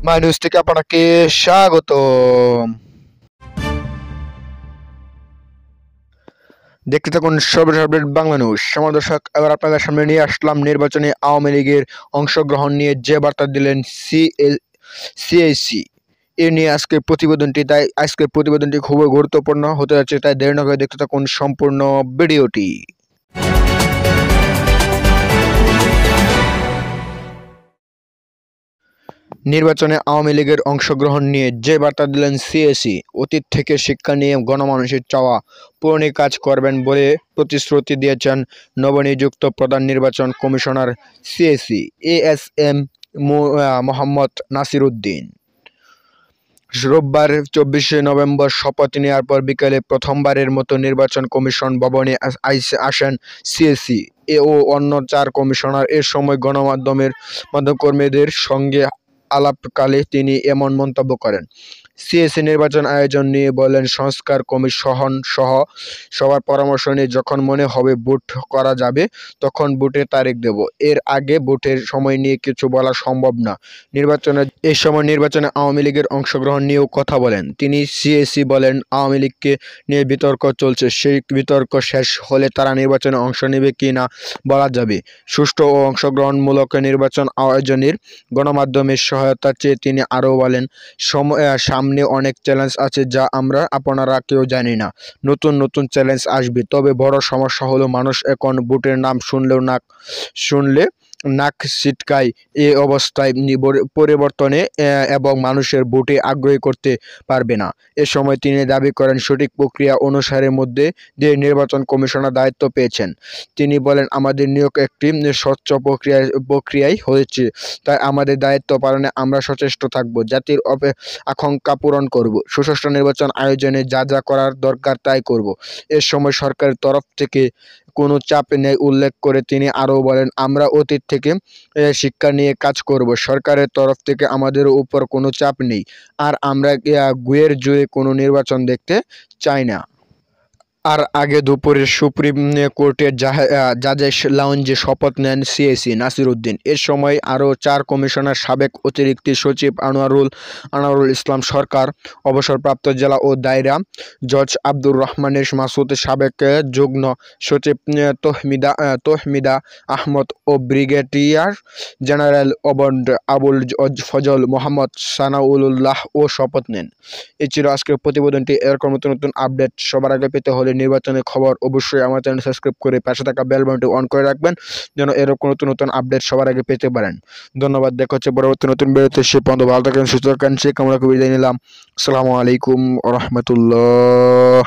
My news থেকে আপনাকে স্বাগত। দেখতে থাকুন সর্বশেষ আপডেট বাংলা নিউজ। আমার দর্শক, এবার আপনাদের সামনে নিয়ে আসলাম নির্বাচনে আওয়ামী লীগের অংশগ্রহণ নিয়ে যে বার্তা দিলেন সিএসি। এ নিয়ে আজকের প্রতিবেদনটি খুবই গুরুত্বপূর্ণ হতে যাচ্ছে, তাই দেরি না করে দেখতে থাকুন সম্পূর্ণ ভিডিওটি। নির্বাচনে আওয়ামী লীগের অংশগ্রহণ নিয়ে যে বার্তা দিলেন সিএসি। অতীত থেকে শিক্ষা নিয়ে গণমানুষের চাওয়া পূরণে কাজ করবেন বলে প্রতিশ্রুতি দিয়েছেন নবনিযুক্ত প্রধান নির্বাচন commissioner CSE ASM Mohammad Nasir Uddin. রোববার 24শে নভেম্বর শপথ নেওয়ার পর বিকেলে প্রথমবারের মতো নির্বাচন কমিশন ভবনে আসেন সিএসি ও অন্য 4 কমিশনার। এ সময় কর্মীদের সঙ্গে আলাপকালে তিনি এমন মন্তব্য করেন। সিএসি নির্বাচন আয়োজন নিয়ে বলেন, সংস্কার কমিশন সহ সবার পরামর্শ নিয়ে যখন মনে হবে ভোট করা যাবে তখন ভোটের তারিখ দেব। এর আগে ভোটের সময় নিয়ে কিছু বলা সম্ভব না। এই সময় নির্বাচনে আওয়ামী লীগের অংশগ্রহণ নিয়েও কথা বলেন তিনি। সিএসি বলেন, আওয়ামী লীগকে নিয়ে বিতর্ক চলছে, সেই বিতর্ক শেষ হলে তারা নির্বাচনে অংশ নেবে কি না বলা যাবে। সুষ্ঠু ও অংশগ্রহণমূলক নির্বাচন আয়োজনের গণমাধ্যমের সহায়তা চেয়ে তিনি আরও বলেন, সামনে অনেক চ্যালেঞ্জ আছে যা আপনারা কেউ জানি না। নতুন চ্যালেঞ্জ আসবে, তবে বড় সমস্যা হলো মানুষ এখন ভোটের নাম শুনলে নাক ছিটকায়। এ অবস্থায় পরিবর্তনে এবং মানুষের ভোটে আগ্রহী করতে পারবে না। এ সময় তিনি দাবি করেন, সঠিক প্রক্রিয়া অনুসারে মধ্যে দিয়ে নির্বাচন কমিশনার দায়িত্ব পেয়েছেন। তিনি বলেন, আমাদের নিয়োগ একটি স্বচ্ছ প্রক্রিয়ায় হয়েছে, তাই আমাদের দায়িত্ব পালনে আমরা সচেষ্ট থাকব, জাতির আকাঙ্ক্ষা পূরণ করব, সুষ্ঠু নির্বাচন আয়োজনে যা যা করার দরকার তাই করব। এ সময় সরকারের তরফ থেকে কোনো চাপ নেই উল্লেখ করে তিনি আরও বলেন, আমরা অতীত থেকে শিক্ষা নিয়ে কাজ করব। সরকারের তরফ থেকে আমাদের উপর কোনো চাপ নেই, আর আমরা গুয়ের জোরে কোনো নির্বাচন দেখতে চাই না। আর আগে দুপুরে সুপ্রিম কোর্টের জাজেস লাউঞ্জে শপথ নেন সিএসি নাসির উদ্দিন। এ সময় আরও 4 কমিশনার, সাবেক অতিরিক্ত সচিব আনোয়ারুল ইসলাম সরকার, অবসরপ্রাপ্ত জেলা ও দায়রা জজ আব্দুর রহমানের মাসুদ, সাবেক যুগ্ম সচিব তহমিদা আহমদ ও ব্রিগেডিয়ার জেনারেল আবুল ফজল মোহাম্মদ সানাউল্লাহ ও শপথ নেন। এই ছিল আজকের প্রতিবেদনটি। এরকম নতুন আপডেট সবার আগে পেতে হলে নির্বাচনের খবর অবশ্যই আমার চ্যানেল সাবস্ক্রাইব করে পাশে থাকা বেল বাটনটি অন করে রাখবেন, যেন এরকম নতুন আপডেট সবার আগে পেতে পারেন। ধন্যবাদ। দেখা হচ্ছে পরবর্তী নতুন ভিডিওতে। সে পর্যন্ত ভালো থাকেন, সুস্থ থাকেন, সে কামনা করে বিদায় নিলাম। আসসালামু আলাইকুম ওয়া রাহমাতুল্লাহ।